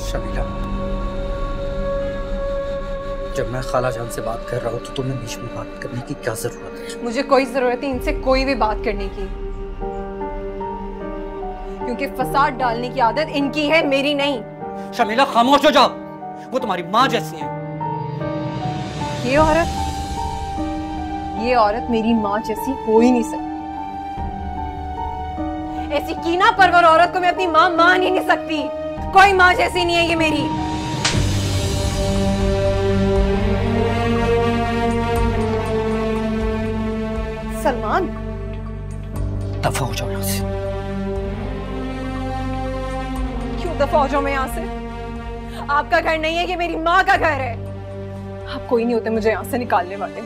शमीला, जब मैं खाला जान से बात कर रहा हूँ तो तुम्हें बीच में बात करने की क्या जरूरत है? मुझे कोई जरूरत नहीं इनसे कोई भी बात करने की, क्योंकि फसाद डालने की आदत इनकी है, मेरी नहीं। शमीला खामोश हो जाओ, वो तुम्हारी माँ जैसी है। ये औरत मेरी माँ जैसी हो ही नहीं सकती। ऐसी कीना परवर औरत को मैं अपनी माँ मान ही नहीं सकती। कोई माँ जैसी नहीं है ये मेरी। सलमान, दफा हो जाओ यहाँ से। क्यों दफा हो जाओ मैं यहाँ से? आपका घर नहीं है, ये मेरी माँ का घर है। आप कोई नहीं होते मुझे यहाँ से निकालने वाले।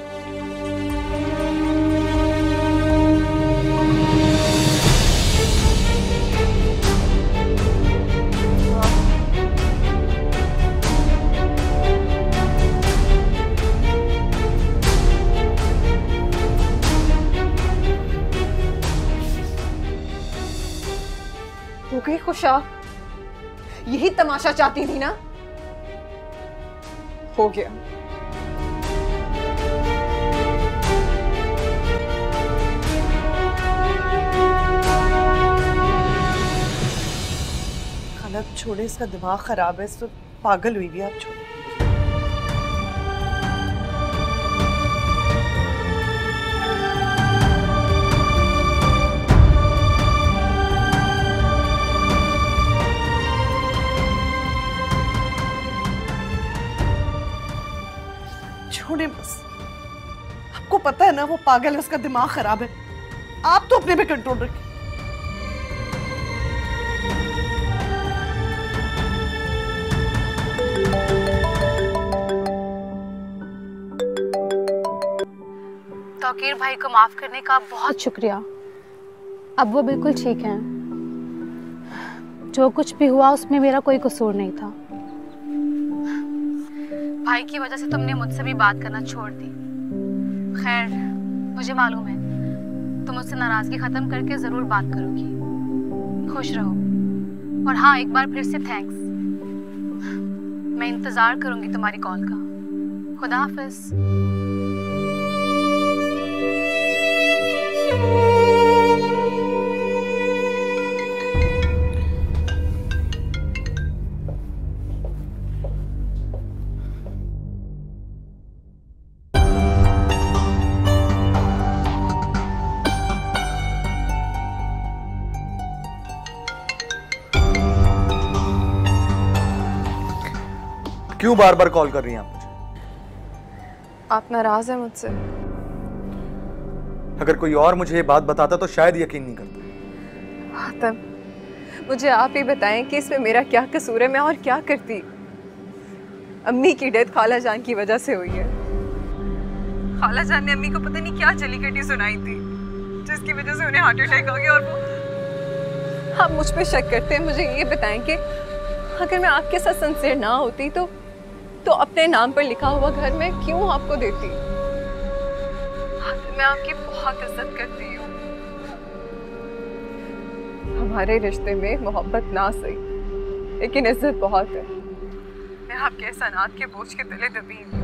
हो गई खुशा? यही तमाशा चाहती थी ना? हो गया। खाला छोड़े, इसका दिमाग खराब है, इस वक्त पागल हुई भी। आप छोड़े। छोड़े बस। आपको पता है ना वो पागल है, उसका दिमाग खराब है। आप तो अपने पे कंट्रोल रखें। तौकीर भाई को माफ करने का बहुत शुक्रिया। अब वो बिल्कुल ठीक हैं। जो कुछ भी हुआ उसमें मेरा कोई कसूर नहीं था। भाई की वजह से तुमने मुझसे भी बात करना छोड़ दी। खैर, मुझे मालूम है तुम मुझसे नाराजगी खत्म करके जरूर बात करोगी। खुश रहो। और हाँ, एक बार फिर से थैंक्स। मैं इंतजार करूंगी तुम्हारी कॉल का। खुदा हाफिज। क्यों बार बार कॉल कर रही हैं आप मुझे? आप नाराज हैं मुझसे? अगर कोई और मुझे ये बात बताता तो शायद यकीन नहीं करता। आतम, मुझे आप ही बताएं कि इसमें मेरा क्या कसूर है? मैं और क्या करती? अम्मी की डेथ खाला जान की वजह से हुई है। खाला जान ने अम्मी को पता नहीं क्या जली कटी सुनाई थी, जिसकी वजह से उन्हें हार्ट अटैक आ गया। और वो आप मुझ पे शक करते हैं। मुझे ये बताएं कि अगर मैं आपके साथ सिंसियर ना होती तो अपने नाम पर लिखा हुआ घर मैं क्यों आपको देती? मैं आपकी बहुत इज्जत करती हूँ। हमारे रिश्ते में मोहब्बत ना सही, लेकिन इज्जत बहुत है। मैं आपके एहसानात के बोझ के तले दबी हूँ।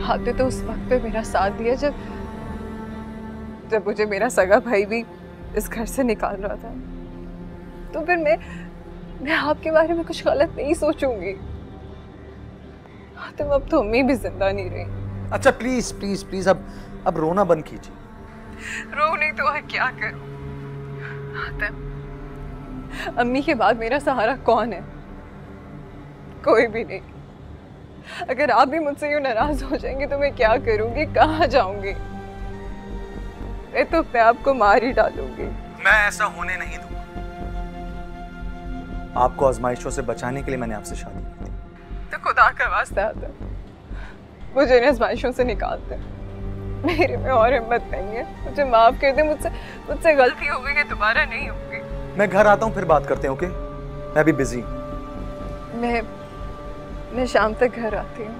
आपने तो उस वक्त पे मेरा साथ दिया जब मुझे मेरा सगा भाई भी इस घर से निकाल रहा था। तो फिर मैं आपके बारे में कुछ गलत नहीं सोचूंगी। तुम अब तो अम्मी भी जिंदा नहीं रही। अच्छा प्लीज प्लीज प्लीज अब रोना बंद कीजिए। रो नहीं तो और क्या करूं? अम्मी के बाद मेरा सहारा कौन है? कोई भी नहीं। अगर आप भी मुझसे यूं नाराज हो जाएंगे तो मैं क्या करूंगी? कहाँ जाऊंगी? मैं तो अपने आप को मार ही डालूंगी। मैं ऐसा होने नहीं दूंगा। आपको आजमाइशों से बचाने के लिए मैंने आपसे शादी की थी। तो खुदा का वास्ता आता, मुझे इन आजमाइशों से निकाल दे। मेरे में और हिम्मत नहीं है। मुझे माफ कर दे। मुझसे गलती हो गई है, दोबारा नहीं होगी। मैं घर आता हूँ, फिर बात करते हैं। ओके? मैं अभी बिजी। मैं शाम तक घर आती हूँ।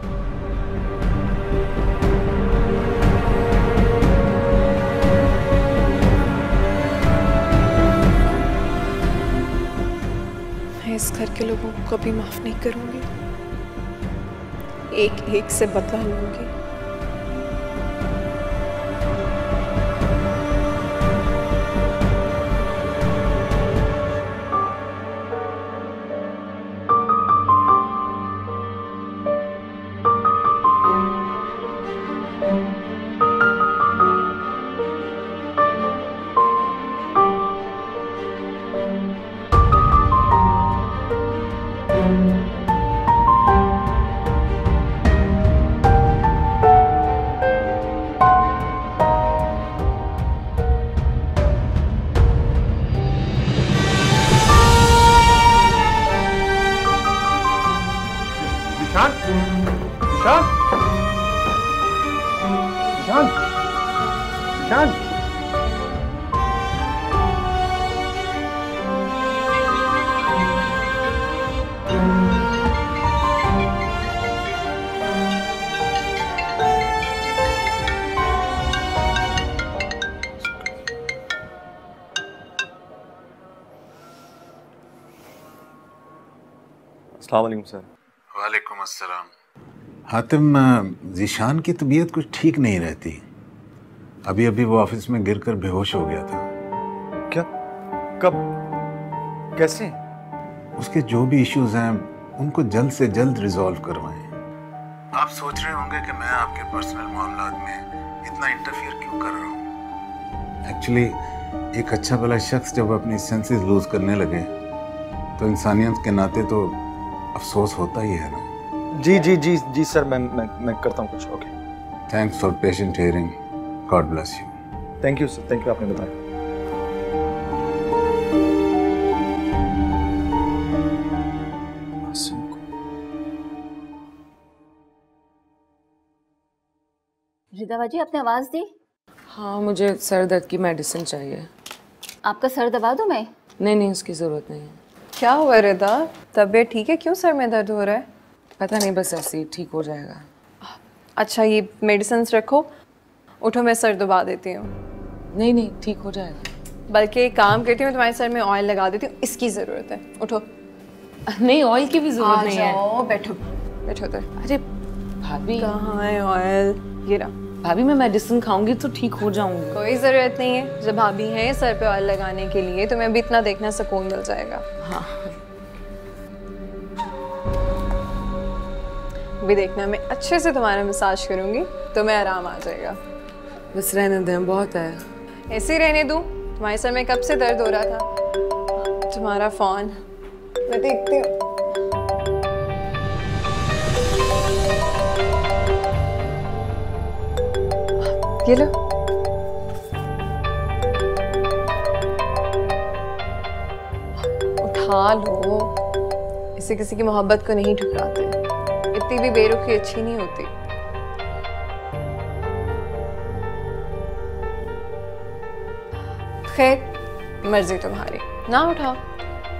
मैं इस घर के लोगों को कभी माफ नहीं करूंगी। एक एक से बदला लूंगी। अस्सलाम वालेकुम सर। वालेकुम अस्सलाम। हातिम, ज़ीशान की तबीयत कुछ ठीक नहीं रहती। अभी अभी वो ऑफिस में गिरकर बेहोश हो गया था। क्या? कब? कैसे? उसके जो भी इश्यूज हैं उनको जल्द से जल्द रिजॉल्व करवाएं। आप सोच रहे होंगे कि मैं आपके पर्सनल मामलात में इतना इंटरफियर क्यों कर रहा हूँ। एक्चुअली एक अच्छा भला शख्स जब अपनी सेंसेस लूज करने लगे तो इंसानियत के नाते तो अफसोस होता ही है ना। जी जी जी जी सर, मैं करता हूँ कुछ। Okay, thanks for patient hearing. God bless you. Thank you sir, thank you, आपने बताया। रिदा बाजी, आपने आवाज़ दी? हाँ, मुझे सर दर्द की मेडिसिन चाहिए। आपका सर दबा दूँ मैं? नहीं, उसकी ज़रूरत नहीं है। क्या हुआ रिदा? तबीयत ठीक है? क्यों सर में दर्द हो रहा है? पता नहीं, बस ऐसे ही ठीक हो जाएगा। अच्छा, ये मेडिसिन रखो, उठो, मैं सर दबा देती हूँ। नहीं, ठीक हो जाएगा। बल्कि एक काम करती हूँ, तुम्हारे सर में ऑयल लगा देती हूँ, इसकी ज़रूरत है। उठो। नहीं, ऑयल की भी ज़रूरत नहीं है। बैठो बैठो उधर। अरे भाभी, कहाँ है ऑयल? ये रहा। भाभी, मैं मेडिसिन खाऊंगी तो ठीक हो जाऊंगी। कोई ज़रूरत नहीं है, जब भाभी हैं सर पे ऑयल लगाने के लिए तो मैं भी इतना देखना सुकून मिल जाएगा। हाँ, भी देखना, मैं अच्छे से तुम्हारा मसाज करूंगी तो मैं आराम आ जाएगा। बस रहने दें, बहुत है। ऐसे ही रहने दूं? तुम्हारे सर में कब से दर्द हो रहा था? तुम्हारा फोन मैं देखती हूँ। ये लो। उठा लो, इसे किसी की मोहब्बत को नहीं ठुकराते। इतनी भी बेरुखी अच्छी नहीं होती। खैर, मर्जी तुम्हारी, ना उठाओ।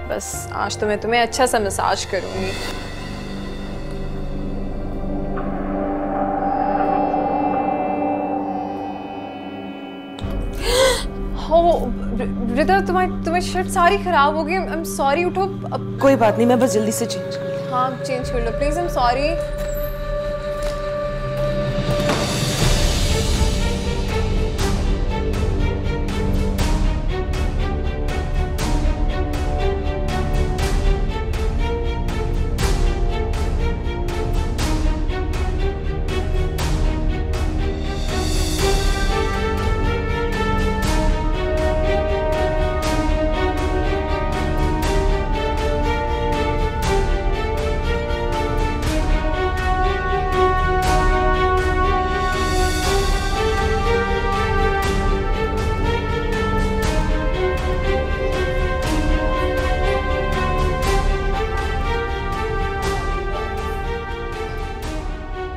बस आज तो मैं तुम्हें अच्छा सा मसाज करूंगी। रिदा, तुम्हारी शर्ट सारी खराब हो गई। आई एम सॉरी। उठो अब। कोई बात नहीं, मैं बस जल्दी से चेंज कर लूँ। हाँ, चेंज कर लो please. I am sorry.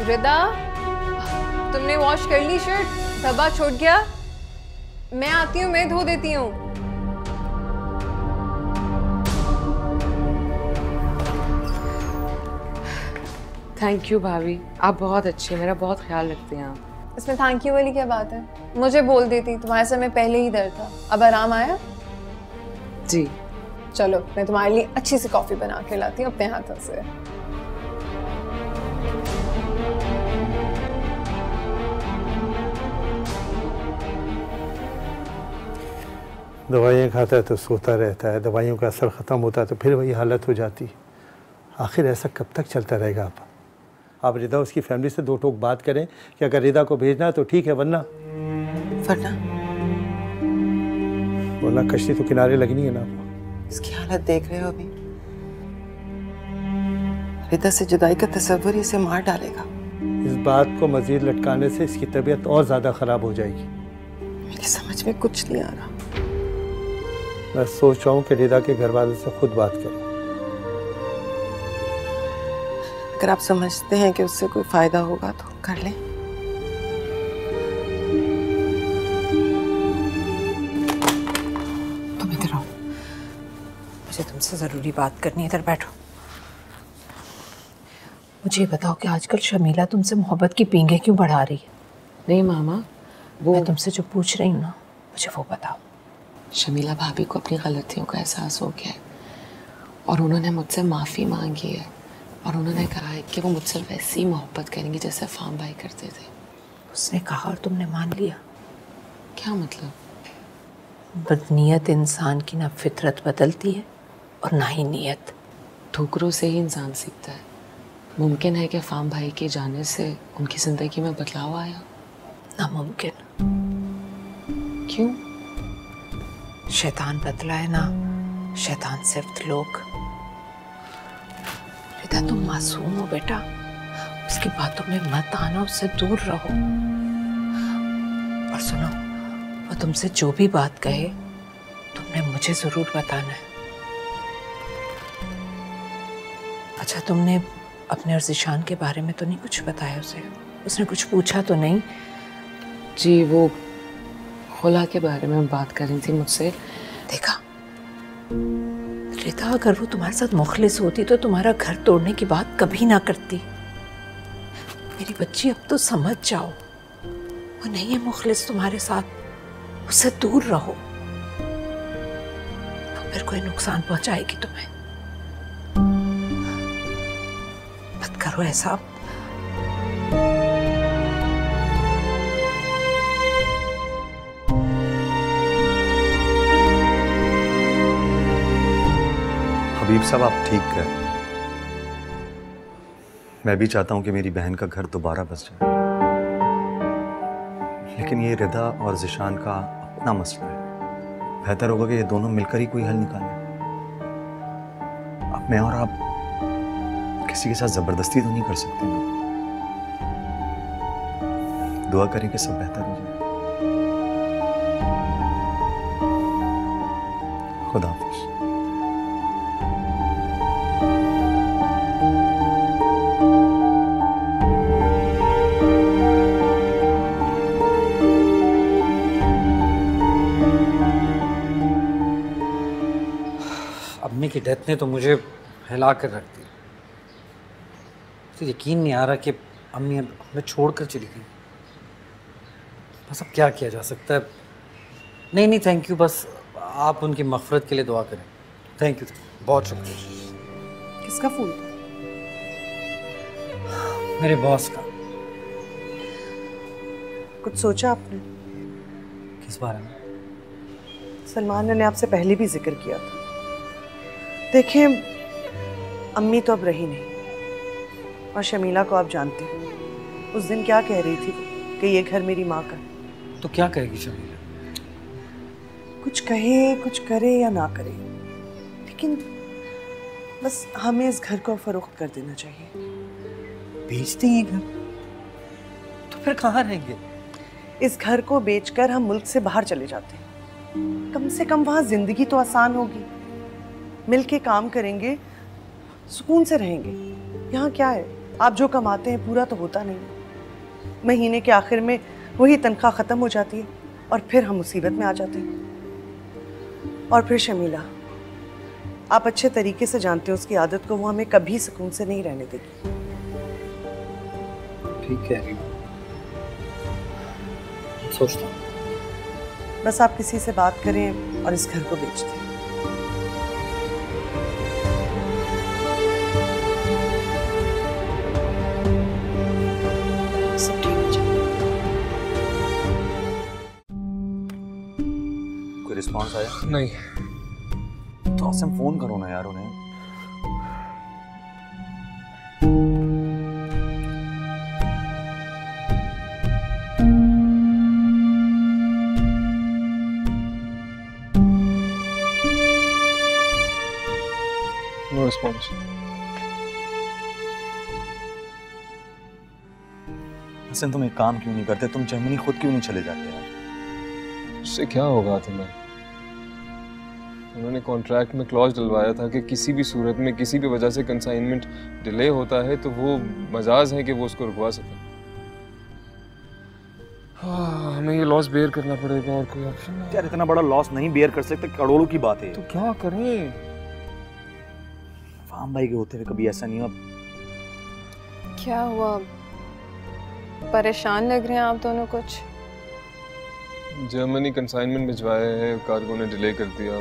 Rida, तुमने वॉश कर ली शर्ट? धब्बा छूट गया? मैं आती हूँ, मैं धो देती हूँ। थैंक यू भाभी, आप बहुत अच्छे, मेरा बहुत ख्याल रखते हैं आप। इसमें थैंक यू वाली क्या बात है? मुझे बोल देती, तुम्हारे सर में पहले ही दर्द था। अब आराम आया? जी, चलो मैं तुम्हारे लिए अच्छी सी कॉफी बना के लाती हूँ अपने हाथों से। दवाइयाँ खाता है तो सोता रहता है, दवाइयों का असर ख़त्म होता है तो फिर वही हालत हो जाती। आखिर ऐसा कब तक चलता रहेगा? आप रिदा उसकी फैमिली से दो टोक बात करें कि अगर रिदा को भेजना है तो ठीक है, वरना कश्ती तो किनारे लगनी है ना। इसकी हालत देख रहे हो अभी, रिदा से जुदाई का तस्वर इसे मार डालेगा। इस बात को मजीद लटकाने से इसकी तबीयत और ज़्यादा ख़राब हो जाएगी। मेरी समझ में कुछ नहीं आ रहा। मैं सोच रहा हूँ कि रिदा के घर वालों से खुद बात करें। अगर आप समझते हैं कि उससे कोई फायदा होगा तो कर लें। तुम इधर आओ, मुझे तुमसे जरूरी बात करनी है। इधर बैठो। मुझे ये बताओ कि आजकल शमीला तुमसे मोहब्बत की पींगे क्यों बढ़ा रही है? नहीं मामा, मैं तुमसे जो पूछ रही हूँ ना, मुझे वो बताओ। शमीला भाभी को अपनी गलतियों का एहसास हो गया है और उन्होंने मुझसे माफ़ी मांगी है और उन्होंने कहा है कि वो मुझसे वैसी ही मोहब्बत करेंगी जैसे फार्म भाई करते थे। उसने कहा और तुमने मान लिया? क्या मतलब? बदनीयत इंसान की ना फितरत बदलती है और ना ही नीयत। ठोकरों से ही इंसान सीखता है। मुमकिन है कि फार्म भाई के जाने से उनकी ज़िंदगी में बदलाव आया? नामुमकिन। क्यों? शैतान बदला है ना, शैतान सिर्फ लोग। रिदा तुम मासूम हो बेटा, उसकी बातों में मत आना, उससे दूर रहो। और सुनो, वो तुमसे जो भी बात कहे तुमने मुझे जरूर बताना है। अच्छा, तुमने अपने और ज़िशान के बारे में तो नहीं कुछ बताया उसे? उसने कुछ पूछा तो नहीं? जी, वो खुला के बारे में बात कर रही थी मुझसे। देखा रिदा, अगर वो तुम्हारे साथ मुखलिस होती तो तुम्हारा घर तोड़ने की बात कभी ना करती। मेरी बच्ची, अब तो समझ जाओ, वो नहीं है मुखलिस तुम्हारे साथ, उससे दूर रहो। वो फिर कोई नुकसान पहुंचाएगी तुम्हें। मत करो ऐसा। हबीब साहब, आप ठीक है। मैं भी चाहता हूं कि मेरी बहन का घर दोबारा बस जाए, लेकिन ये रिदा और ज़िशान का अपना मसला है। बेहतर होगा कि ये दोनों मिलकर ही कोई हल निकालें। अब मैं और आप किसी के साथ जबरदस्ती तो नहीं कर सकते ना। दुआ करें कि सब बेहतर हो जाए। खुदा हाफिज़। अम्मी की डेथ ने तो मुझे हिला कर रख दिया। तो यकीन नहीं आ रहा कि अम्मी अब हमें छोड़कर चली गई। बस अब क्या किया जा सकता है? नहीं, थैंक यू। बस आप उनकी मग़फ़िरत के लिए दुआ करें। थैंक यू, बहुत शुक्रिया। किसका फोन था? मेरे बॉस का। कुछ सोचा आपने? किस बारे में? सलमान ने आपसे पहले भी जिक्र किया था। देखिए, अम्मी तो अब रही नहीं, और शमीला को आप जानते हैं, उस दिन क्या कह रही थी कि ये घर मेरी माँ का। तो क्या कहेगी शमीला? कुछ कहे, कुछ करे या ना करे, लेकिन बस हमें इस घर को फरोख्त कर देना चाहिए। बेच दें ये घर? तो फिर कहाँ रहेंगे? इस घर को बेचकर हम मुल्क से बाहर चले जाते हैं। कम से कम वहाँ जिंदगी तो आसान होगी। मिल के काम करेंगे, सुकून से रहेंगे। यहाँ क्या है, आप जो कमाते हैं पूरा तो होता नहीं। महीने के आखिर में वही तनख्वाह ख़त्म हो जाती है और फिर हम मुसीबत में आ जाते हैं। और फिर शमीला, आप अच्छे तरीके से जानते हो उसकी आदत को, वो हमें कभी सुकून से नहीं रहने देगी। ठीक है, सोचता हूँ। बस आप किसी से बात करें और इस घर को बेच दें। रिस्पॉन्स आया? नहीं। तो आसिम फोन करो ना यार उन्हें। No response. हसन तुम एक काम क्यों नहीं करते? तुम जर्मनी खुद क्यों नहीं चले जाते यार? उससे क्या होगा तुम्हें? उन्होंने कॉन्ट्रैक्ट में क्लॉज डलवाया था कि किसी भी सूरत में किसी भी वजह से कंसाइनमेंट डिले होता है तो वो मजाज है कि वो उसको रुकवा सके। हमें ये लॉस बेयर करना पड़ेगा और कोई ऑप्शन नहीं। यार इतना बड़ा लॉस नहीं बेयर कर सकते, करोड़ों की बात है। तो क्या करें? फार्म भाई के होते हुए कभी ऐसा नहीं हुआ। क्या हुआ? परेशान लग रहे हैं आप दोनों कुछ। जर्मनी कंसाइनमेंट भिजवाया है, कार्गो ने डिले कर दिया,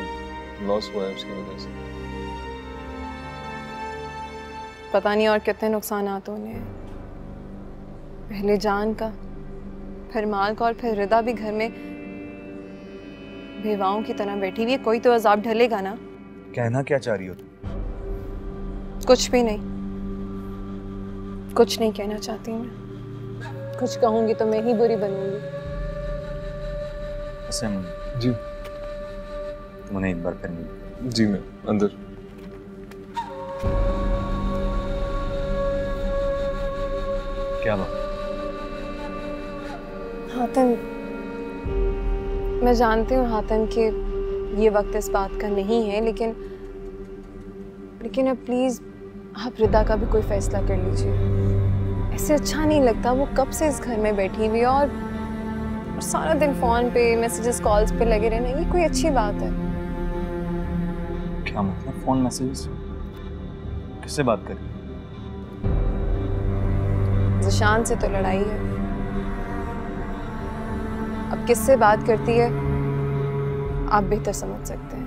लॉस हुआ है उसकी वजह से। पता नहीं और कितने नुकसानात होने हैं। पहले जान का, फिर माल का और फिर रिदा भी घर में बेवाओं की तरह बैठी हुई है। कोई तो अजाब ढलेगा ना। कहना क्या चाह रही हो तुम? कुछ भी नहीं, कुछ नहीं कहना चाहती मैं। कुछ कहूंगी तो मैं ही बुरी बनूंगी। हसन जी, तुमने एक बार फिर मिल। जी मैं अंदर। क्या बात? हातिम, मैं जानती हूँ हातिम कि ये वक्त इस बात का नहीं है, लेकिन अब प्लीज आप रिदा का भी कोई फैसला कर लीजिए। ऐसे अच्छा नहीं लगता। वो कब से इस घर में बैठी हुई और सारा दिन फोन पे मैसेजेस कॉल्स पे लगे रहना, ये कोई अच्छी बात है? क्या मतलब फोन मैसेजेस? किससे बात कर रही है? ज़िशान से तो लड़ाई है। अब किससे बात करती है आप बेहतर समझ सकते हैं।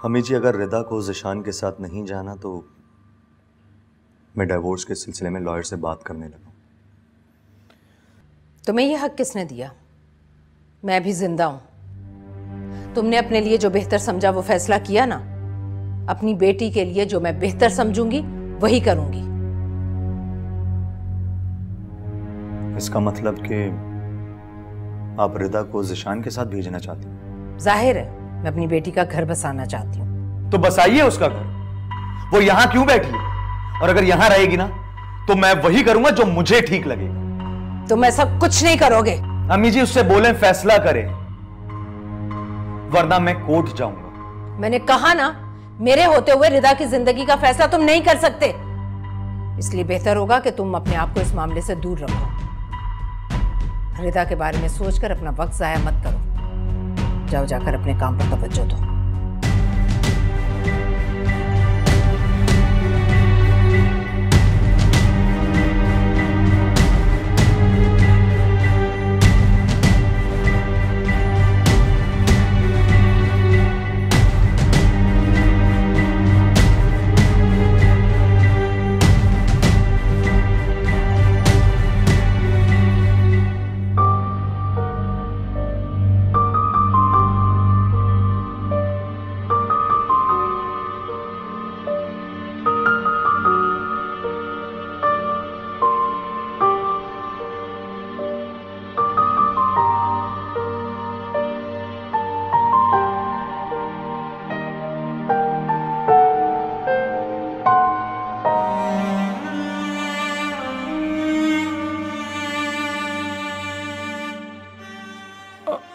हमी जी, अगर रिदा को ज़िशान के साथ नहीं जाना तो मैं डिवोर्स के सिलसिले में लॉयर से बात करने लगा। तुम्हें यह हक किसने दिया? मैं भी जिंदा हूं। तुमने अपने लिए जो बेहतर समझा वो फैसला किया ना। अपनी बेटी के लिए जो मैं बेहतर समझूंगी वही करूंगी। इसका मतलब कि आप रिदा को ज़िशान के साथ भेजना चाहती हैं? जाहिर है मैं अपनी बेटी का घर बसाना चाहती हूँ। तो बसाइए उसका घर। वो यहाँ क्यों बैठी है? और अगर यहाँ रहेगी ना तो मैं वही करूंगा जो मुझे ठीक लगेगा। तुम ऐसा कुछ नहीं करोगे। अम्मी जी, उससे बोलें फैसला करें, वरना मैं कोर्ट जाऊंगा। मैंने कहा ना, मेरे होते हुए रिदा की जिंदगी का फैसला तुम नहीं कर सकते। इसलिए बेहतर होगा कि तुम अपने आप को इस मामले से दूर रखो। रिदा के बारे में सोचकर अपना वक्त जाया मत करो। जाओ, जाकर अपने काम पर तवज्जो दो।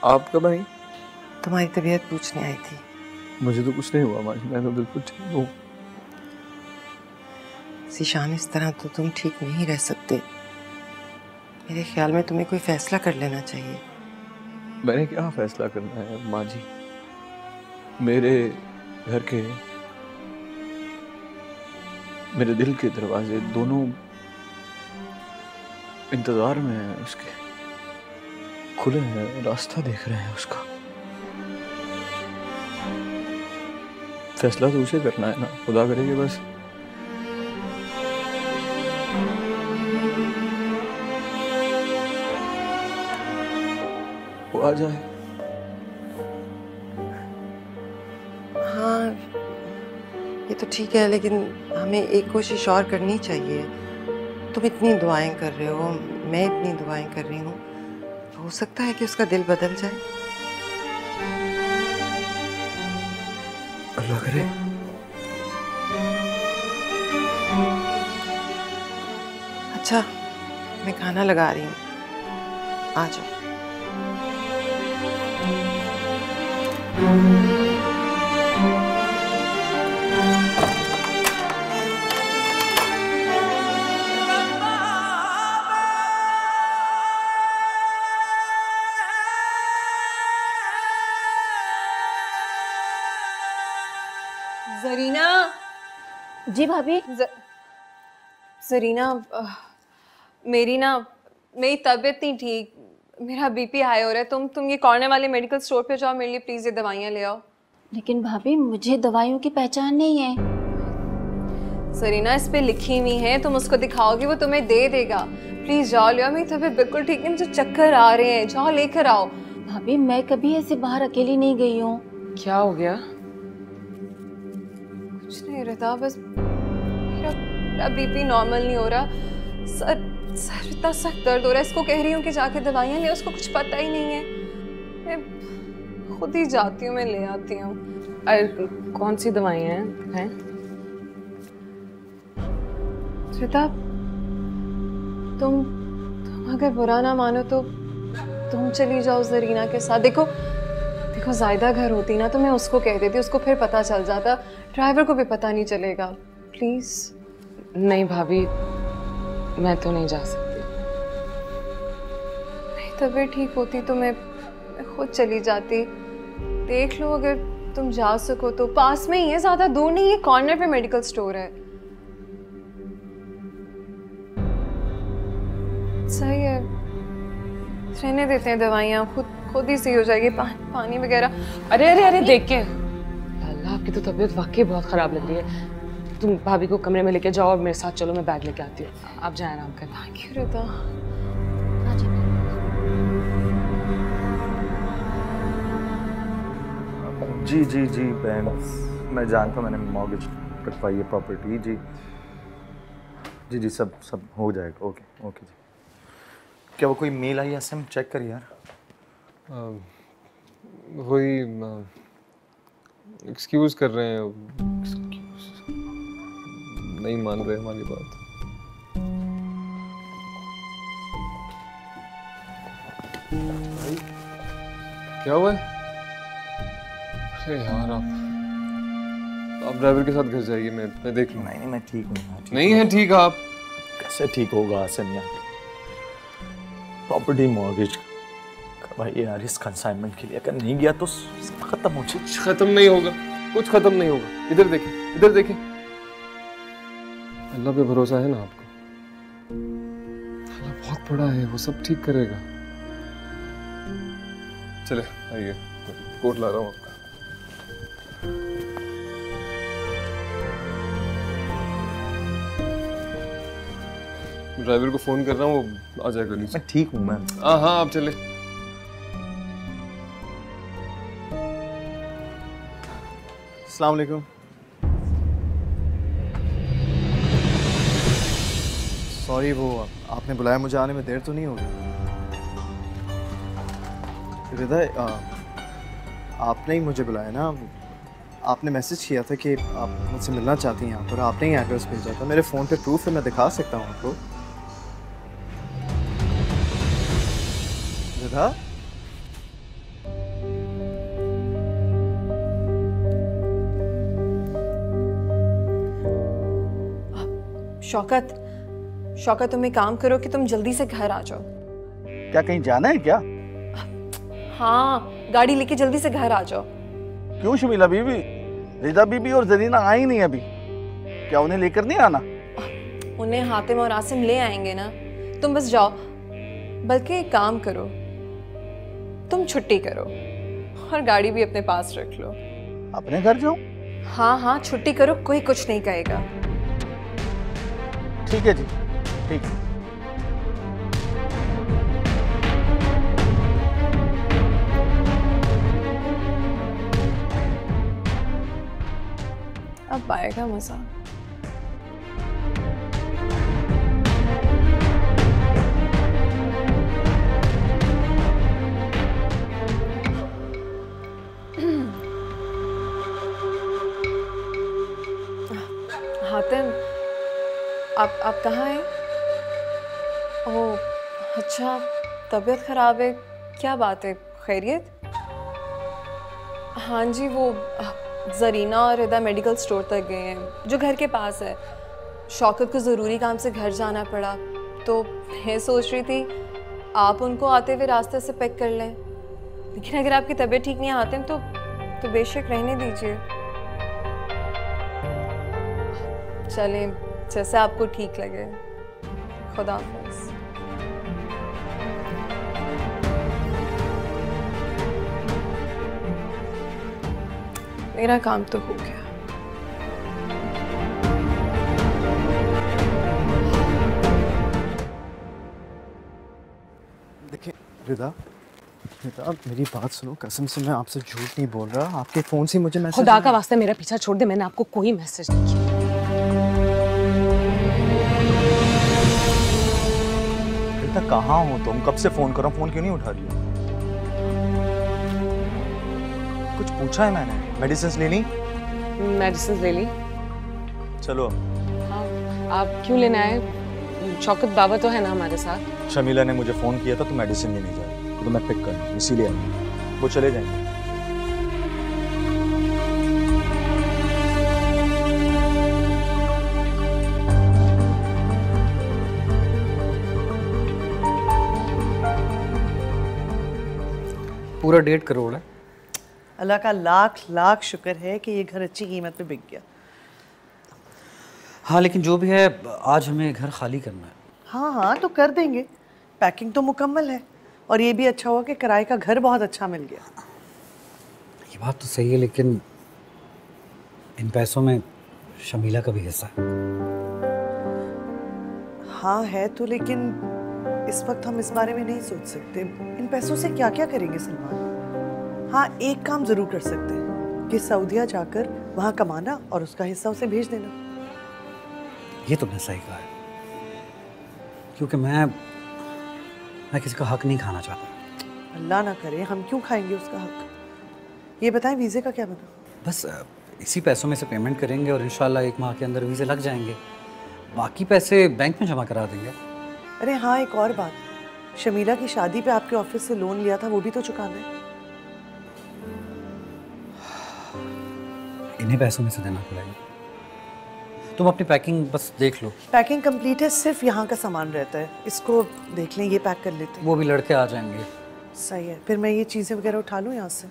आप कब आई? तुम्हारी तबीयत पूछने आई थी। मुझे तो कुछ नहीं हुआ माँ जी, मैं तो बिल्कुल ठीक हूँ। ज़ीशान, इस तरह तो तुम ठीक नहीं रह सकते। मेरे ख्याल में तुम्हें कोई फैसला कर लेना चाहिए। मैंने क्या फैसला करना है माँ जी? मेरे घर के, मेरे दिल के दरवाजे दोनों इंतजार में हैं उसके, खुले हैं, रास्ता देख रहे हैं उसका। फैसला तो उसे करना है ना, खुदा करेगी बस वो आ जाए। हाँ ये तो ठीक है, लेकिन हमें एक कोशिश और करनी चाहिए। तुम इतनी दुआएं कर रहे हो, मैं इतनी दुआएं कर रही हूँ, हो सकता है कि उसका दिल बदल जाए। अल्लाह करे। अच्छा, मैं खाना लगा रही हूँ, आ जाओ। जरीना। जी भाभी। जरीना, मेरी तबीयत नहीं ठीक, मेरा बीपी हाई हो रहा है। तुम ये कॉर्नर वाले मेडिकल स्टोर पे जाओ, मेरे लिए प्लीज ये दवाइयाँ ले आओ। लेकिन भाभी मुझे दवाइयों की पहचान नहीं है। जरीना, इस पे लिखी हुई है, तुम उसको दिखाओगी, वो तुम्हें दे देगा। प्लीज जाओ ले आओ, मेरी तबीयत बिल्कुल ठीक नहीं, मुझे चक्कर आ रहे हैं, जाओ लेकर आओ। भाभी मैं कभी ऐसे बाहर अकेली नहीं गई हूँ। क्या हो गया? कुछ नहीं रहता, बस मेरा बीपी नॉर्मल नहीं हो रहा, सर इतना सख्त दर्द हो रहा है। इसको कह रही हूँ कि जाके दवाइयाँ ले, उसको कुछ पता ही नहीं है। मैं खुद ही जाती हूँ, मैं ले आती हूँ। अरे कौन सी दवाइयाँ हैं? श्वेता, तुम अगर बुरा ना मानो तो तुम चली जाओ जरीना के साथ। देखो जायदा घर होती ना तो मैं उसको कह देती, उसको फिर पता चल जाता, ड्राइवर को भी पता नहीं चलेगा। प्लीज। नहीं भाभी, मैं तो नहीं जा सकती। मेरी तबीयत ठीक होती तो मैं खुद चली जाती। देख लो, अगर तुम जा सको तो पास में ही है, ज्यादा दूर नहीं है, कॉर्नर पे मेडिकल स्टोर है। सही है, रहने देते हैं दवाइयाँ, खुद ही सही हो जाएगी। पानी वगैरह। अरे देख के अल्लाह, आपकी तो तबीयत वाकई बहुत खराब लग रही है। तुम भाभी को कमरे में लेके जाओ और मेरे साथ चलो, मैं बैग लेके आती हूँ। आप जाएं आराम करें। थैंक यू रिदा। जी बहन, मैं जानता हूँ, मैंने मॉर्गेज कटवाई है प्रॉपर्टी। जी सब हो जाएगा। ओके जी। क्या वो कोई मेल आई है? एसएम चेक कर यार। वही एक्सक्यूज कर रहे हैं, नहीं मान रहे हमारी बात। भाई क्या हुआ है? अरे यार, आप ड्राइवर के साथ घर जाइए, मैं देख लूँ। नहीं मैं ठीक हूँ। नहीं है ठीक आप? कैसे ठीक होगा आसिम यार? प्रॉपर्टी मॉर्गेज करवाइए यार इस कंसाइनमेंट के लिए, अगर नहीं गया तो सब खत्म हो जाए। खत्म नहीं होगा, कुछ खत्म नहीं होगा। इधर देखें, अल्लाह पे भरोसा है ना आपको? अल्लाह बहुत बड़ा है, वो सब ठीक करेगा। चले आइए, कोट ला रहा हूँ आपका। ड्राइवर को फोन कर रहा हूँ, वो आ जाएगा नीचे। मैं ठीक हूँ मैम। हाँ आप चले। अस्सलाम वालेकुम। सॉरी, वो आपने बुलाया, मुझे आने में देर तो नहीं होगी? रिदा, आपने ही मुझे बुलाया ना? आपने मैसेज किया था कि आप मुझसे मिलना चाहती हैं यहाँ पर, आपने ही एड्रेस भेजा था। मेरे फ़ोन पे प्रूफ है, मैं दिखा सकता हूँ आपको। रिदा, शौकत, शौकत तुम एक काम करो कि तुम जल्दी से घर आ जाओ। क्या कहीं जाना है क्या? हाँ, गाड़ी लेके जल्दी से घर आ जाओ। क्यों शमीला बीबी? रिदा बीबी और जरीना आई नहीं अभी, क्या उन्हें लेकर नहीं आना? उन्हें हातिम और आसिम ले आएंगे ना, तुम बस जाओ। बल्कि एक काम करो, तुम छुट्टी करो और गाड़ी भी अपने पास रख लो। अपने घर जाऊं? हाँ हाँ, छुट्टी करो, कोई कुछ नहीं कहेगा। ठीक है जी, ठीक है। अब आएगा मजा। हातिम, आप कहाँ हैं? ओह अच्छा, तबीयत खराब है, क्या बात है, खैरियत? हाँ जी, वो जरीना और रिदा मेडिकल स्टोर तक गए हैं जो घर के पास है। शौकत को ज़रूरी काम से घर जाना पड़ा, तो मैं सोच रही थी आप उनको आते हुए रास्ते से पिक कर लें, लेकिन अगर आपकी तबीयत ठीक नहीं आते तो बेशक रहने दीजिए। चलें, जैसे आपको ठीक लगे। खुदा हाफ़िज़। मेरा काम तो हो गया। देखिए रिदा, रिदा मेरी बात सुनो, कसम से मैं आपसे झूठ नहीं बोल रहा। आपके फोन से मुझे मैसेज, खुदा का वास्ते मेरा पीछा छोड़ दे, मैंने आपको कोई मैसेज नहीं किया। रिदा कहाँ हो तुम? कब से फोन कर रहा हूँ, फोन क्यों नहीं उठा रही हो? कुछ पूछा है मैंने? मेडिसिन ले ली? मेडिसिन ले ली। चलो हाँ, आप क्यों लेने आए? शौकत बाबा तो है ना हमारे साथ। शमीला ने मुझे फोन किया था, तो मेडिसिन लेने जा रही, तो मैं पिक कर इसीलिए आया। वो चले जाएंगे। पूरा 1.5 करोड़ है। अल्लाह का लाख लाख शुक्र है कि ये घर अच्छी कीमत पे बिक गया। हाँ लेकिन जो भी है, आज हमें घर खाली करना है। हाँ हाँ, तो कर देंगे, पैकिंग तो मुकम्मल है। और ये भी अच्छा हुआ कि किराए का घर बहुत अच्छा मिल गया। ये बात तो सही है, लेकिन इन पैसों में शमीला का भी हिस्सा है। हाँ है तो, लेकिन इस वक्त हम इस बारे में नहीं सोच सकते। इन पैसों से क्या क्या करेंगे सलमान? हाँ, एक काम जरूर कर सकते हैं कि सऊदीया जाकर वहाँ कमाना और उसका हिस्सा उसे भेज देना। ये तुमने सही कहा है, क्योंकि मैं किसी का हक नहीं खाना चाहता। अल्लाह ना करे, हम क्यों खाएंगे उसका हक। ये बताएं, वीज़े का क्या बना? बस इसी पैसों में से पेमेंट करेंगे और इंशाल्लाह 1 माह के अंदर वीज़े लग जाएंगे। बाकी पैसे बैंक में जमा करा देंगे। अरे हाँ, एक और बात, शमीला की शादी पे आपके ऑफिस से लोन लिया था, वो भी तो चुकाना है। इन्हीं पैसों में से देना पड़ेगा। तुम अपनी पैकिंग बस देख लो। पैकिंग कंप्लीट है, सिर्फ यहाँ का सामान रहता है, इसको देख लें, ये पैक कर लेते हैं। वो भी लड़के आ जाएंगे। सही है, फिर मैं ये चीज़ें वगैरह उठा लूँ यहाँ से।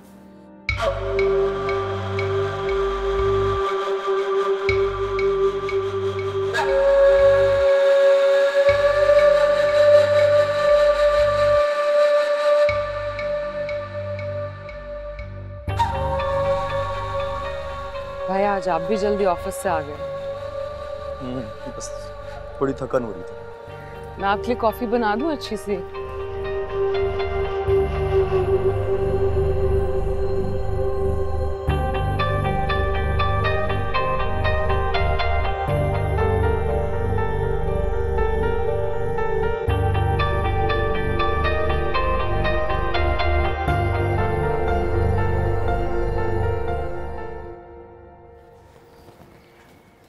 भाई आज आप भी जल्दी ऑफिस से आ गए। बस थोड़ी थकन हो रही थी। मैं आपके लिए कॉफी बना दूं अच्छी सी?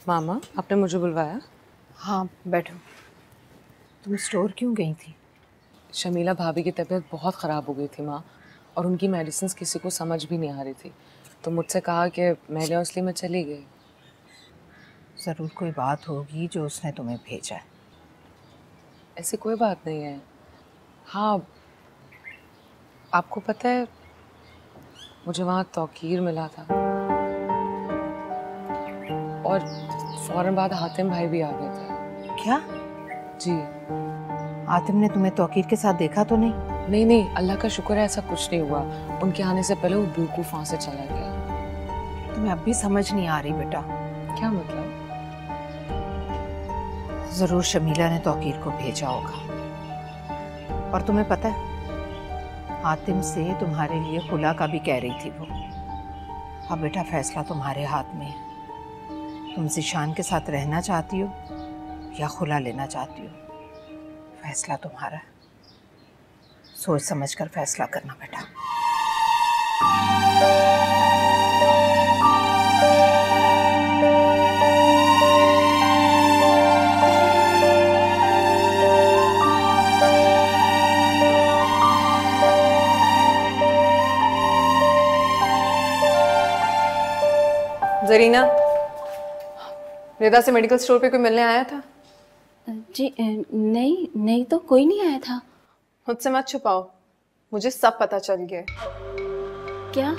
मामा, आपने मुझे बुलवाया? हाँ बैठो। तुम स्टोर क्यों गई थी? शमीला भाभी की तबीयत बहुत ख़राब हो गई थी माँ, और उनकी मेडिसिन किसी को समझ भी नहीं आ रही थी, तो मुझसे कहा कि मैं ले, इसलिए मैं चली गई। ज़रूर कोई बात होगी जो उसने तुम्हें भेजा है। ऐसी कोई बात नहीं है। हाँ, आपको पता है मुझे वहाँ तौकीर मिला था और फौरन बाद हातिम भाई भी आ गए थे। क्या? जी। आतिम ने तुम्हें तौकीर के साथ देखा तो नहीं? नहीं नहीं, अल्लाह का शुक्र है ऐसा कुछ नहीं हुआ। उनके आने से पहले वो बेवकूफ़ वहाँ से चला गया। तुम्हें अब भी समझ नहीं आ रही बेटा। क्या मतलब? जरूर शमीला ने तौकीर को भेजा होगा। और तुम्हें पता है आतिम से तुम्हारे लिए खुला का भी कह रही थी वो। अब बेटा फैसला तुम्हारे हाथ में है। तुम ज़ीशान के साथ रहना चाहती हो या खुला लेना चाहती हो, फैसला तुम्हारा है। सोच समझ कर फैसला करना बेटा। जरीना, रिदा से मेडिकल स्टोर पे कोई मिलने आया था? जी नहीं तो कोई नहीं आया था। मुझसे मत छुपाओ, मुझे सब पता चल गया। क्या?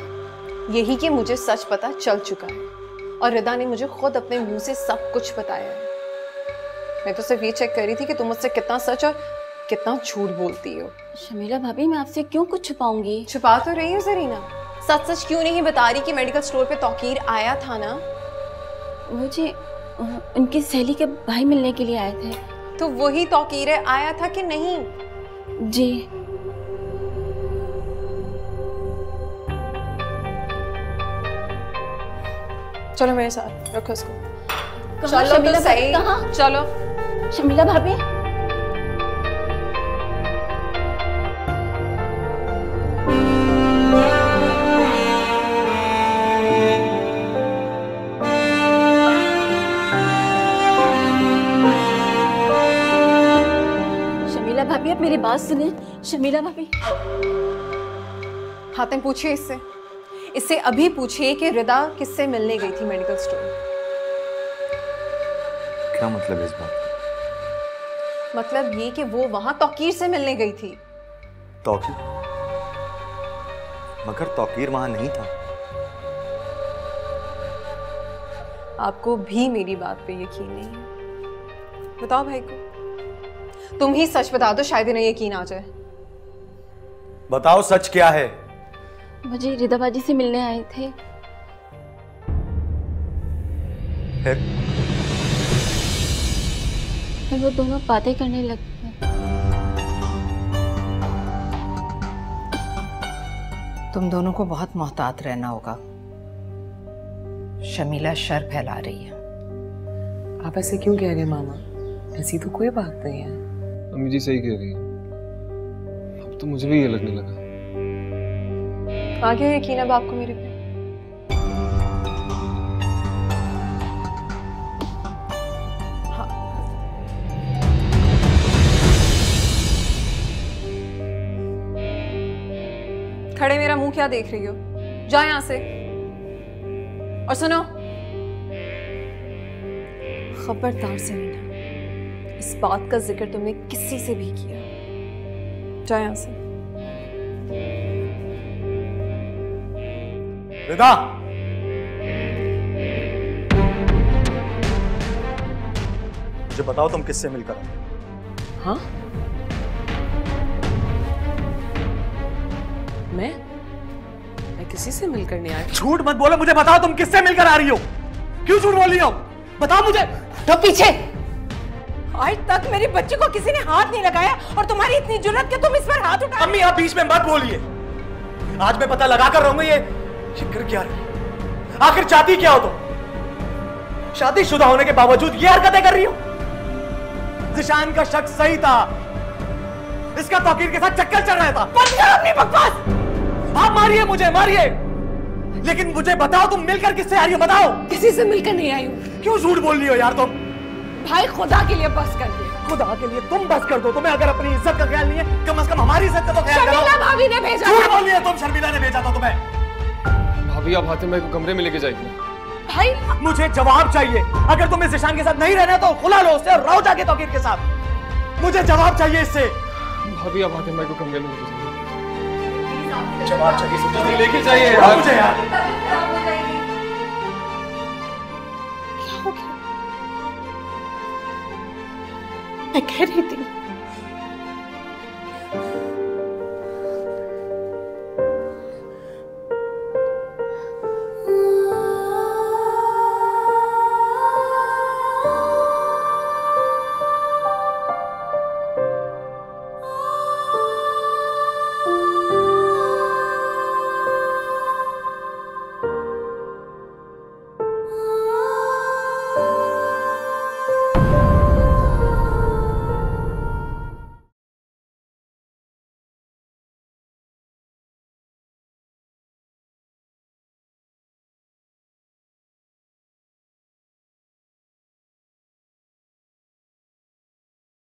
यही कि मुझे सच पता चल चुका है और रिदा ने मुझे खुद अपने मुंह से सब कुछ बताया है। मैं तो सिर्फ ये चेक कर रही थी कि तुम मुझसे कितना सच और कितना झूठ बोलती हो। शमीला भाभी, मैं आपसे क्यों कुछ छुपाऊंगी? छुपा तो रही हो जरीना, सच सच क्यों नहीं बता रही कि मेडिकल स्टोर पे तौकीर आया था ना? मुझे उनकी सहेली के भाई मिलने के लिए आए थे। तो वही तौकीर आया था कि नहीं? जी। चलो मेरे साथ, रखो इसको। चलो तो सही। कहाँ? चलो शमीला भाभी। भाभी आप मेरी बात सुने। शमीला भाभी। हातिम पूछिए इससे अभी पूछिए कि रिदा किससे मिलने गई थी मेडिकल स्टोर। क्या मतलब इस बात? मतलब ये कि वो वहां तौकीर से मिलने गई थी। तौकीर? मगर तौकीर वहां नहीं था। आपको भी मेरी बात पे यकीन नहीं है? बताओ भाई को, तुम ही सच बता दो, शायद इन्हें यकीन आ जाए। बताओ सच क्या है? मुझे रिदा बाजी से मिलने आए थे। फिर वो दोनों बातें करने लग गए। तुम दोनों को बहुत मोहतात रहना होगा। शमीला शर फैला रही है। आप ऐसे क्यों कह रहे हैं मामा? ऐसी तो कोई बात नहीं है। अम्मी जी सही कह रही है, अब तो मुझे भी ये लगने लगा। आ गया यकीन अब आपको मेरे पे? हाँ। खड़े मेरा मुंह क्या देख रही हो? जाओ यहां से। और सुनो, खबरदार सरीना, इस बात का जिक्र तुमने किसी से भी किया, जाओ यहां से। रिदा, मुझे बताओ तुम किससे मिलकर आए? हाँ? मैं किसी से मिलकर नहीं आई। झूठ मत बोलो, मुझे बताओ तुम किससे मिलकर आ रही हो? क्यों झूठ बोल रही हो? बताओ मुझे। तो पीछे। आज तक मेरी बच्ची को किसी ने हाथ नहीं लगाया और तुम्हारी इतनी जुर्रत कि तुम इस पर हाथ उठा। अम्मी आप बीच में मत बोलिए। आज मैं पता लगा कर रहूंगा ये कर क्या रही है। आखिर चाहती क्या हो तुम? शादीशुदा होने के बावजूद ये हरकतें कर रही हो? ज़ीशान का शक सही था, इसका तौकीर के साथ चक्कर चल रहा था। बंद करो अपनी बकवास। आप मारिए मुझे, मारिए, लेकिन मुझे बताओ तुम मिलकर किससे आ रही हो? बताओ। किसी से मिलकर नहीं आई हूँ। क्यों झूठ बोल रही हो यार तुम? भाई खुदा के लिए बस कर दे। खुदा के लिए तुम बस कर दो। तुम्हें अगर अपनी इज्जत का ख्याल नहीं है, कम से कम हमारी इज्जत का तो ख्याल करो। शर्मिला भाभी ने भेजा। झूठ बोल रही हो तुम, शर्मिला ने भेजा था तुम्हें। भाभी आप हातिम भाई को कमरे में लेके जाइए। भाई मुझे जवाब चाहिए। अगर तुम इस ईशान के साथ नहीं रहना तो खुला लो उससे और रहो जाके तौकीर के साथ। मुझे जवाब चाहिए इससे। भाभी आप आते मैं को कमरे में लेके जाइए। जवाब चाहिए, जल्दी लेके जाइए यार मुझे यार। क्या हो गया? मैं कह रही थी